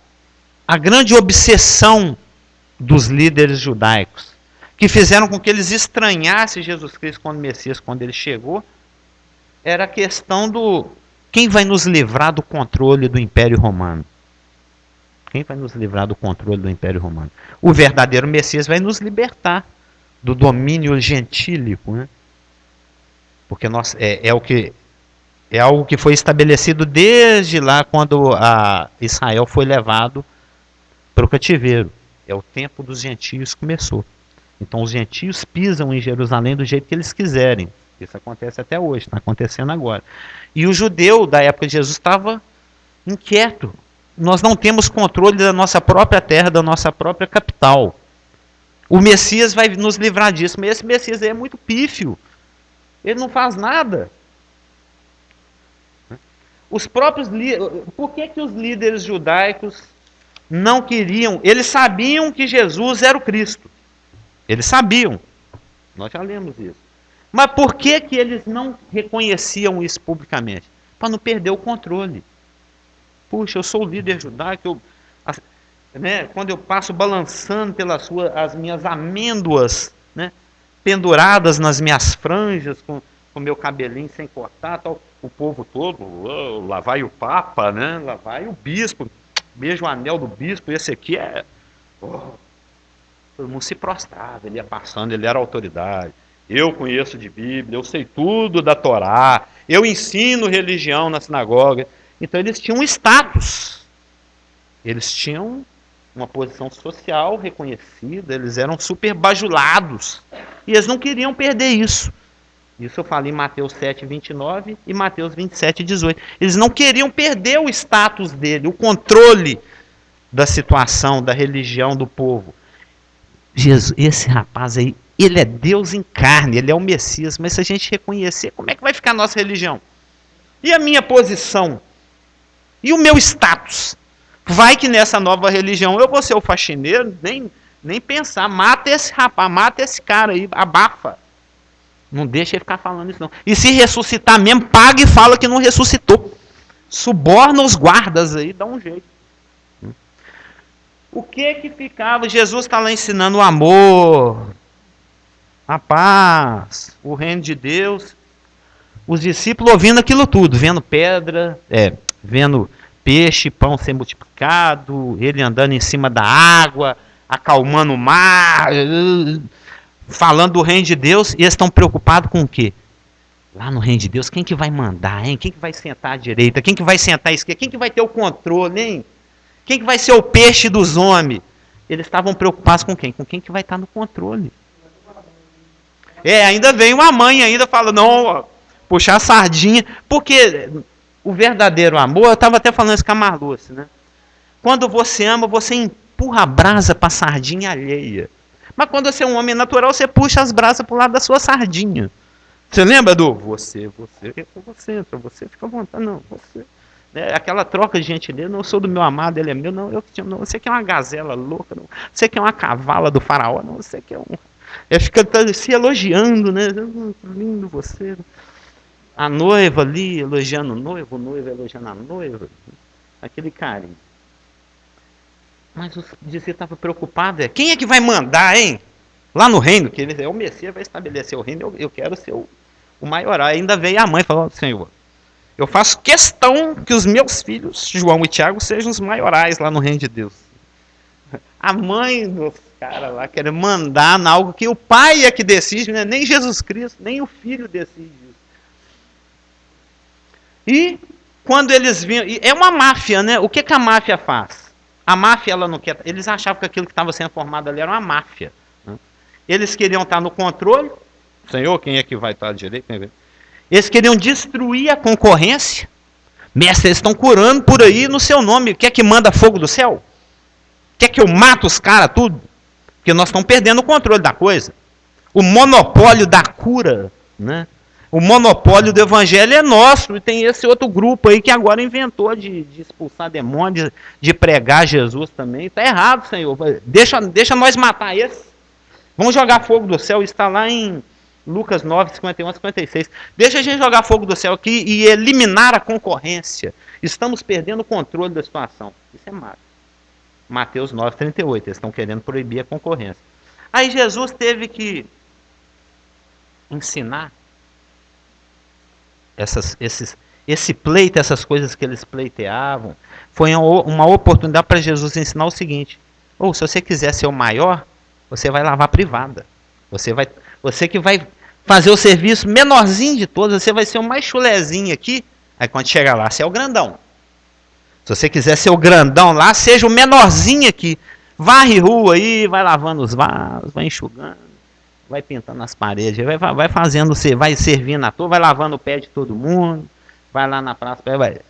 grande obsessão dos líderes judaicos, que fizeram com que eles estranhassem Jesus Cristo quando Messias, quando ele chegou, era a questão do quem vai nos livrar do controle do Império Romano? Quem vai nos livrar do controle do Império Romano? O verdadeiro Messias vai nos libertar do domínio gentílico, né? Porque é algo que foi estabelecido desde lá, quando Israel foi levado para o cativeiro. É o tempo dos gentios que começou. Então os gentios pisam em Jerusalém do jeito que eles quiserem. Isso acontece até hoje, está acontecendo agora. E o judeu da época de Jesus estava inquieto. Nós não temos controle da nossa própria terra, da nossa própria capital. O Messias vai nos livrar disso, mas esse Messias aí é muito pífio. Ele não faz nada. Os próprios por que os líderes judaicos não queriam? Eles sabiam que Jesus era o Cristo. Eles sabiam. Nós já lemos isso. Mas por que eles não reconheciam isso publicamente? Para não perder o controle. Puxa, eu sou o líder judaico, quando eu passo balançando pelas ruas as minhas amêndoas, né, penduradas nas minhas franjas, com meu cabelinho sem cortar, tal, o povo todo, lá vai o Papa, né, lá vai o bispo, beija o anel do bispo, esse aqui é... todo mundo se prostrava, ele ia passando, ele era autoridade. Eu conheço de Bíblia, eu sei tudo da Torá, eu ensino religião na sinagoga. Então eles tinham um status, eles tinham uma posição social reconhecida, eles eram super bajulados, e eles não queriam perder isso. Isso eu falei em Mateus 7, 29 e Mateus 27, 18. Eles não queriam perder o status dele, o controle da situação, da religião do povo. Jesus, esse rapaz aí, ele é Deus em carne, ele é o Messias, mas se a gente reconhecer, como é que vai ficar a nossa religião? E a minha posição? E o meu status? Vai que nessa nova religião eu vou ser o faxineiro, nem pensar, mata esse rapaz, mata esse cara aí, abafa. Não deixa ele ficar falando isso não. E se ressuscitar mesmo, paga e fala que não ressuscitou. Suborna os guardas aí, dá um jeito. O que ficava? Jesus está lá ensinando o amor, a paz, o reino de Deus. Os discípulos ouvindo aquilo tudo, vendo pedra, vendo peixe, pão ser multiplicado, ele andando em cima da água, acalmando o mar, falando do reino de Deus, e eles estão preocupados com o quê? Lá no reino de Deus, quem que vai mandar, hein? Quem que vai sentar à direita? Quem que vai sentar à esquerda? Quem que vai ter o controle, hein? Quem que vai ser o peixe dos homens? Eles estavam preocupados com quem? Com quem que vai estar no controle. Ainda vem uma mãe, ainda fala, não, puxar a sardinha, porque o verdadeiro amor, eu estava até falando isso com a Marluce, né? Quando você ama, você empurra a brasa para a sardinha alheia. Mas quando você é um homem natural, você puxa as brasas para o lado da sua sardinha. Você lembra do você fica à vontade, não, você. Aquela troca de gentileza, não sou do meu amado, ele é meu, não, eu te amo, não, você que é uma gazela louca, não, você que é uma cavala do faraó, não, você que é um... Ele fica se elogiando, né? Lindo você. A noiva ali elogiando o noivo elogiando a noiva. Aquele carinho. Mas o discípulo estava preocupado. Quem é que vai mandar, hein? Lá no reino, que ele é o Messias, vai estabelecer o reino, eu quero ser o maioral. Ainda veio a mãe e falou, Senhor, eu faço questão que os meus filhos, João e Tiago, sejam os maiorais lá no reino de Deus. A mãe dos caras lá quer mandar em algo que o pai é que decide, né? Nem Jesus Cristo, nem o filho decide isso. E quando eles vinham... É uma máfia, né? O que a máfia faz? A máfia, ela não quer... Eles achavam que aquilo que estava sendo formado ali era uma máfia. Né? Eles queriam estar no controle. Senhor, quem é que vai estar direito? Eles queriam destruir a concorrência. Mestre, eles estão curando por aí no seu nome. Quer que manda fogo do céu? Quer que eu mato os caras tudo? Porque nós estamos perdendo o controle da coisa. O monopólio da cura, né? O monopólio do evangelho é nosso. E tem esse outro grupo aí que agora inventou de expulsar demônios, de pregar Jesus também. Está errado, Senhor. Deixa nós matar esse. Vamos jogar fogo do céu. Está lá em Lucas 9, 51 a 56. Deixa a gente jogar fogo do céu aqui e eliminar a concorrência. Estamos perdendo o controle da situação. Isso é mágico. Mateus 9, 38. Eles estão querendo proibir a concorrência. Aí Jesus teve que ensinar esse pleito, essas coisas que eles pleiteavam, foi uma oportunidade para Jesus ensinar o seguinte: ou se você quiser ser o maior, você vai lavar privada. Você que vai fazer o serviço menorzinho de todos, você vai ser o mais chulezinho aqui. Aí quando chegar lá, você é o grandão. Se você quiser ser o grandão lá, seja o menorzinho aqui. Varre rua aí, vai lavando os vasos, vai enxugando, vai pintando as paredes, vai fazendo, vai servindo a toa, vai lavando o pé de todo mundo, vai lá na praça,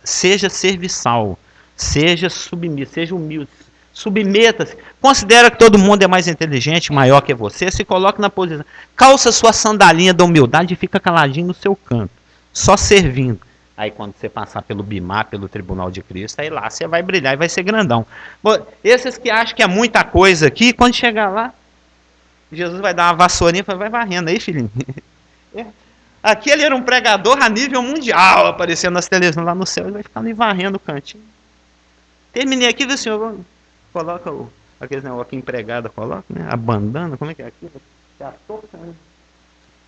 seja serviçal, seja submisso, seja humilde, submeta-se, considera que todo mundo é mais inteligente, maior que você, se coloque na posição, calça sua sandalinha da humildade e fica caladinho no seu canto, só servindo. Aí quando você passar pelo BIMAR, pelo Tribunal de Cristo, aí lá você vai brilhar e vai ser grandão. Bom, esses que acham que é muita coisa aqui, quando chegar lá, Jesus vai dar uma vassourinha e fala, vai varrendo aí, filhinho. Aqui ele era um pregador a nível mundial, aparecendo nas televisões lá no céu, ele vai ficar ali varrendo o cantinho. Terminei aqui, viu, senhor? Coloca aquele negócio que empregada coloca, né? A bandana, como é que é aqui?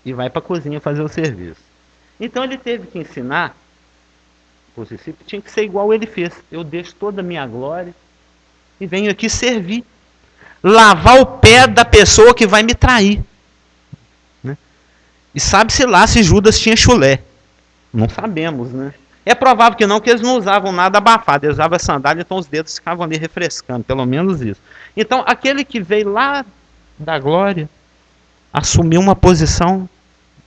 E vai para a cozinha fazer o serviço. Então ele teve que ensinar os discípulos, tinha que ser igual ele fez. Eu deixo toda a minha glória e venho aqui servir. Lavar o pé da pessoa que vai me trair. Né? E sabe-se lá se Judas tinha chulé. Não sabemos, né? É provável que não, porque eles não usavam nada abafado. Eles usavam sandália, então os dedos ficavam ali refrescando. Pelo menos isso. Então, aquele que veio lá da glória assumiu uma posição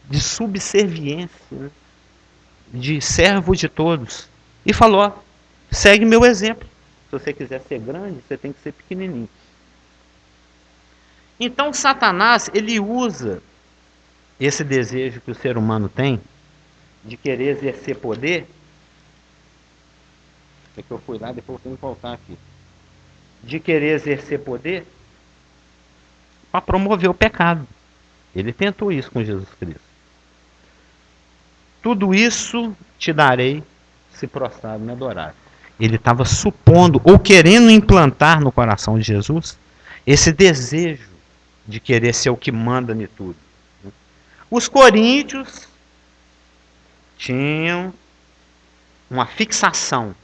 de subserviência, né? De servo de todos. E falou, ó, segue meu exemplo. Se você quiser ser grande, você tem que ser pequenininho. Então Satanás, ele usa esse desejo que o ser humano tem de querer exercer poder. É que eu fui lá, depois eu tenho que voltar aqui. De querer exercer poder para promover o pecado. Ele tentou isso com Jesus Cristo. Tudo isso te darei se prostrado me adorar. Ele estava supondo ou querendo implantar no coração de Jesus esse desejo de querer ser o que manda em tudo. Os coríntios tinham uma fixação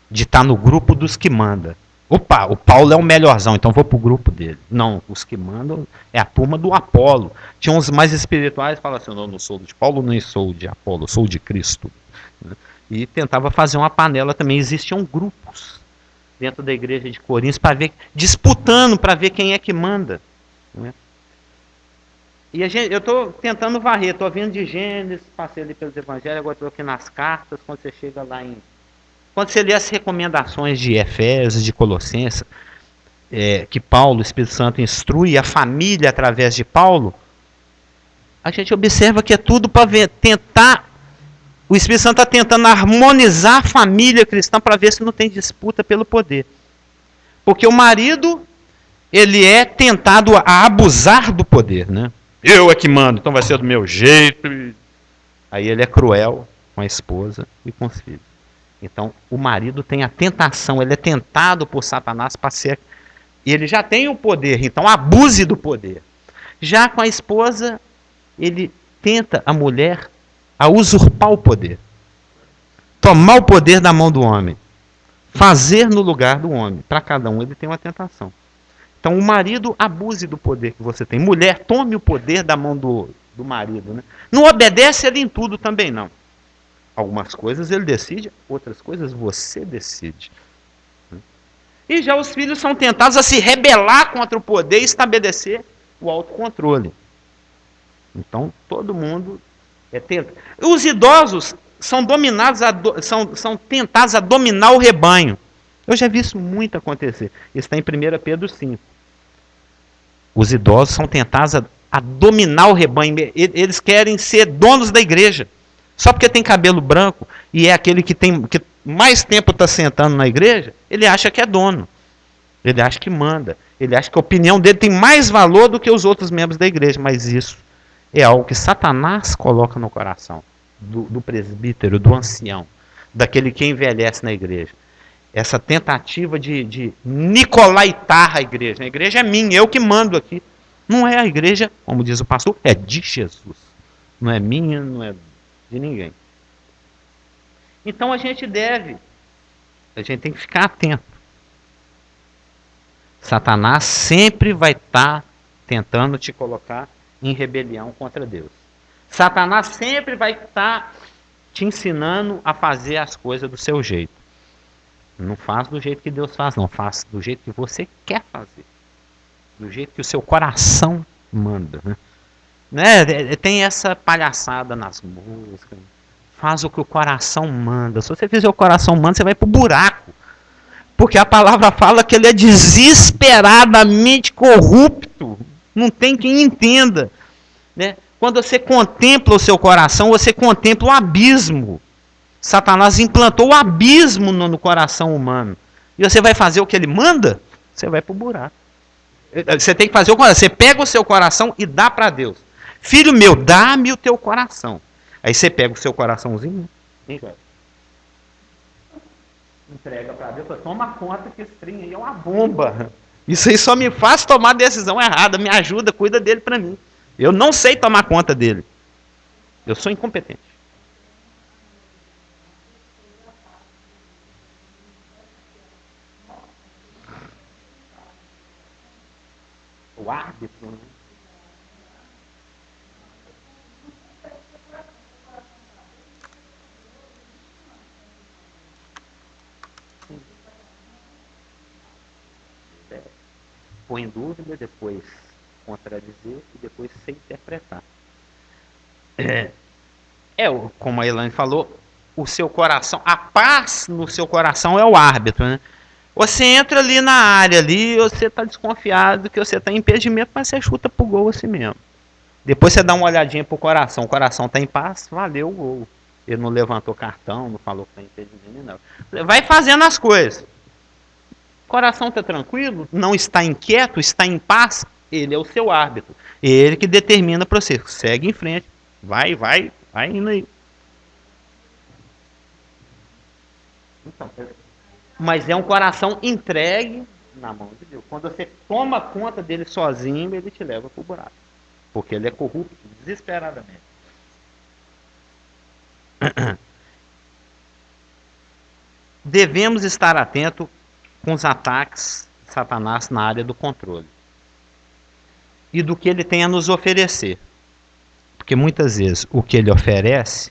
de estar no grupo dos que manda. Opa, o Paulo é o melhorzão, então vou para o grupo dele. Não, os que mandam é a turma do Apolo. Tinha uns mais espirituais que falavam assim, não sou de Paulo, nem sou de Apolo, sou de Cristo. E tentava fazer uma panela também. Existiam grupos dentro da igreja de Coríntios para ver, disputando para ver quem é que manda. Né? E eu estou tentando varrer, estou vindo de Gênesis, passei ali pelos evangelhos, agora estou aqui nas cartas, quando você chega lá em... Quando você lê as recomendações de Efésios, de Colossenses, que Paulo, o Espírito Santo, instrui a família através de Paulo, a gente observa que é tudo para tentar... O Espírito Santo está tentando harmonizar a família cristã para ver se não tem disputa pelo poder. Porque o marido, ele é tentado a abusar do poder, né? Eu é que mando, então vai ser do meu jeito. Aí ele é cruel com a esposa e com os filhos. Então, o marido tem a tentação, ele é tentado por Satanás para ser... E ele já tem o poder, então abuse do poder. Já com a esposa, ele tenta a mulher a usurpar o poder. Tomar o poder da mão do homem. Fazer no lugar do homem. Para cada um, ele tem uma tentação. Então, o marido abuse do poder que você tem. Mulher, tome o poder da mão do marido. Né? Não obedece ele em tudo também, não. Algumas coisas ele decide, outras coisas você decide. E já os filhos são tentados a se rebelar contra o poder e estabelecer o autocontrole. Então, todo mundo é tentado. Os idosos são dominados, são tentados a dominar o rebanho. Eu já vi isso muito acontecer. Isso está em 1 Pedro 5. Os idosos são tentados a dominar o rebanho. Eles querem ser donos da igreja. Só porque tem cabelo branco e é aquele que mais tempo está sentando na igreja, ele acha que é dono. Ele acha que manda. Ele acha que a opinião dele tem mais valor do que os outros membros da igreja. Mas isso é algo que Satanás coloca no coração do presbítero, do ancião, daquele que envelhece na igreja. Essa tentativa de nicolaitar a igreja. A igreja é minha, eu que mando aqui. Não é a igreja, como diz o pastor, é de Jesus. Não é minha, não é de ninguém. Então a gente tem que ficar atento. Satanás sempre vai estar tentando te colocar em rebelião contra Deus. Satanás sempre vai estar te ensinando a fazer as coisas do seu jeito. Não faz do jeito que Deus faz, não. Faz do jeito que você quer fazer. Do jeito que o seu coração manda. Né? Tem essa palhaçada nas músicas. Faz o que o coração manda. Se você fizer o coração manda, você vai pro buraco. Porque a palavra fala que ele é desesperadamente corrupto. Não tem quem entenda. Né? Quando você contempla o seu coração, você contempla o abismo. Satanás implantou o abismo no coração humano. E você vai fazer o que ele manda? Você vai pro buraco. Você tem que fazer o coração. Você pega o seu coração e dá para Deus. Filho meu, dá-me o teu coração. Aí você pega o seu coraçãozinho, entrega para Deus, toma conta que esse trem aí é uma bomba. Isso aí só me faz tomar decisão errada, me ajuda, cuida dele para mim. Eu não sei tomar conta dele. Eu sou incompetente. O árbitro, né? Põe em dúvida, depois contradizer e depois se interpretar. Como a Elaine falou, o seu coração, a paz no seu coração é o árbitro, né? Você entra ali na área ali, você está desconfiado que você está em impedimento, mas você chuta pro gol assim mesmo. Depois você dá uma olhadinha pro coração, o coração está em paz, valeu o gol. Ele não levantou cartão, não falou que está em impedimento, não. Vai fazendo as coisas. O coração está tranquilo, não está inquieto, está em paz, ele é o seu árbitro. Ele que determina para você. Segue em frente, vai indo aí. Então, mas é um coração entregue na mão de Deus. Quando você toma conta dele sozinho, ele te leva para o buraco. Porque ele é corrupto desesperadamente. Devemos estar atentos com os ataques de Satanás na área do controle. E do que ele tem a nos oferecer. Porque muitas vezes o que ele oferece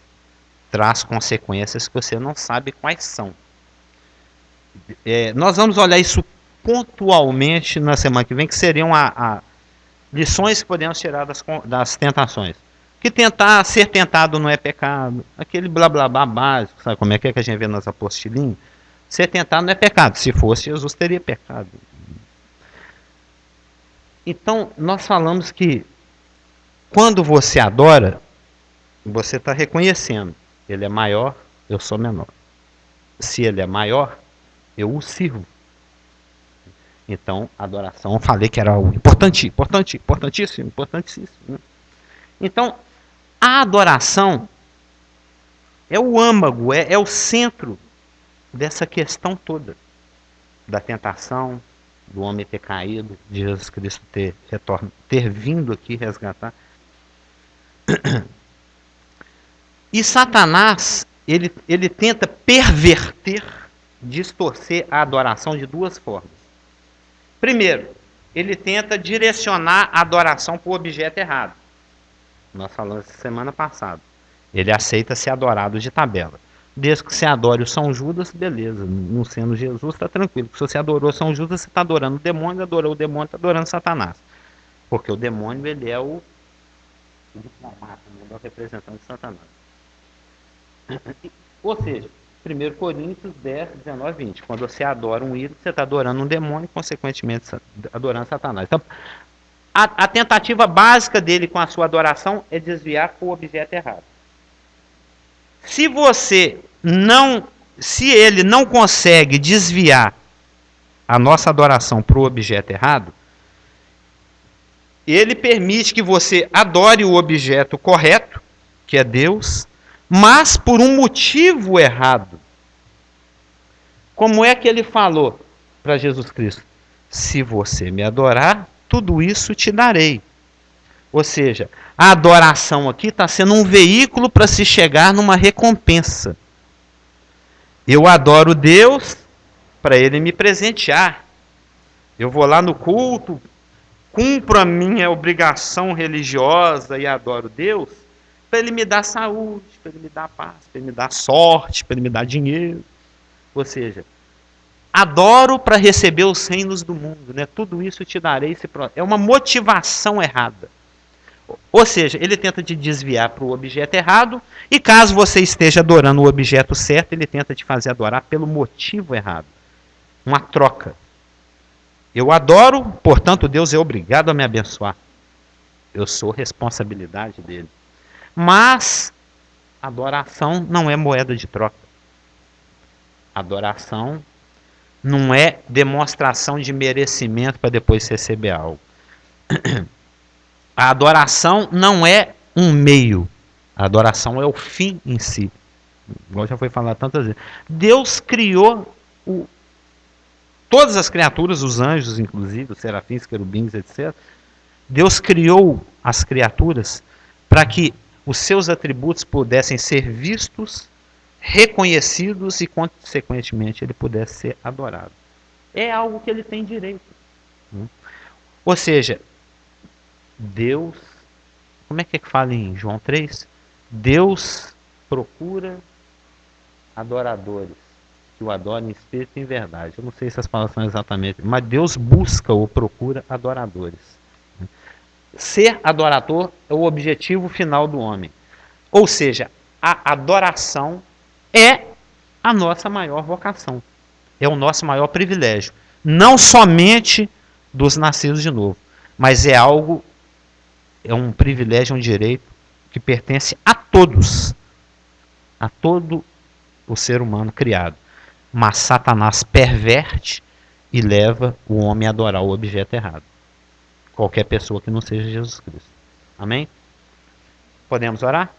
traz consequências que você não sabe quais são. Nós vamos olhar isso pontualmente na semana que vem, que seriam lições que podemos tirar das tentações. Que ser tentado não é pecado. Aquele blá blá blá básico, sabe como é que a gente vê nas apostilinhas? Ser tentado não é pecado. Se fosse, Jesus teria pecado. Então, nós falamos que quando você adora, você está reconhecendo. Ele é maior, eu sou menor. Se ele é maior, eu o sirvo. Então, a adoração, eu falei que era algo importantíssimo. Né? Então, a adoração é o âmago, é o centro dessa questão toda. Da tentação, do homem ter caído, de Jesus Cristo ter vindo aqui resgatar. E Satanás, ele tenta perverter, distorcer a adoração de duas formas. Primeiro, ele tenta direcionar a adoração para o objeto errado. Nós falamos semana passada. Ele aceita ser adorado de tabela. Desde que você adore o São Judas, beleza. Não sendo Jesus, está tranquilo. Se você adorou São Judas, você está adorando o demônio, adorou o demônio, está adorando Satanás. Porque o demônio, ele é o diplomata, é o representante de Satanás. Ou seja, 1 Coríntios 10, 19, 20. Quando você adora um ídolo, você está adorando um demônio e, consequentemente, adorando Satanás. Então, a tentativa básica dele com a sua adoração é desviar para o objeto errado. Se ele não consegue desviar a nossa adoração para o objeto errado, ele permite que você adore o objeto correto, que é Deus, mas por um motivo errado. Como é que ele falou para Jesus Cristo? Se você me adorar, tudo isso te darei. Ou seja, a adoração aqui está sendo um veículo para se chegar numa recompensa. Eu adoro Deus para Ele me presentear. Eu vou lá no culto, cumpro a minha obrigação religiosa e adoro Deus para Ele me dar saúde, para Ele me dar paz, para Ele me dar sorte, para Ele me dar dinheiro. Ou seja, adoro para receber os reinos do mundo, né? Tudo isso te darei. É uma motivação errada. Ou seja, ele tenta te desviar para o objeto errado, e caso você esteja adorando o objeto certo, ele tenta te fazer adorar pelo motivo errado. Uma troca. Eu adoro, portanto Deus é obrigado a me abençoar. Eu sou responsabilidade dele. Mas adoração não é moeda de troca. Adoração não é demonstração de merecimento para depois receber algo. A adoração não é um meio. A adoração é o fim em si. Igual já foi falado tantas vezes. Deus criou todas as criaturas, os anjos, inclusive, os serafins, querubins, etc. Deus criou as criaturas para que os seus atributos pudessem ser vistos, reconhecidos e, consequentemente, ele pudesse ser adorado. É algo que ele tem direito. Ou seja, Deus, como é que fala em João 3? Deus procura adoradores que o adorem em espírito e em verdade. Eu não sei se as palavras são exatamente, mas Deus busca ou procura adoradores. Ser adorador é o objetivo final do homem. Ou seja, a adoração é a nossa maior vocação. É o nosso maior privilégio. Não somente dos nascidos de novo, mas é algo, é um privilégio, um direito que pertence a todos. A todo o ser humano criado. Mas Satanás perverte e leva o homem a adorar o objeto errado. Qualquer pessoa que não seja Jesus Cristo. Amém? Podemos orar?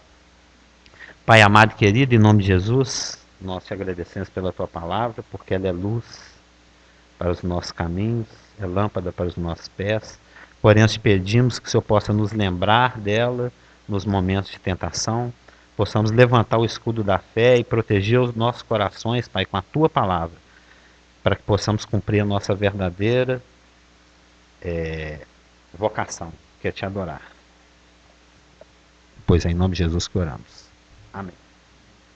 Pai amado e querido, em nome de Jesus, nós te agradecemos pela tua palavra, porque ela é luz para os nossos caminhos, é lâmpada para os nossos pés. Porém, nós te pedimos que o Senhor possa nos lembrar dela nos momentos de tentação, possamos levantar o escudo da fé e proteger os nossos corações, Pai, com a tua palavra, para que possamos cumprir a nossa verdadeira vocação, que é te adorar. Pois é em nome de Jesus que oramos. Amém.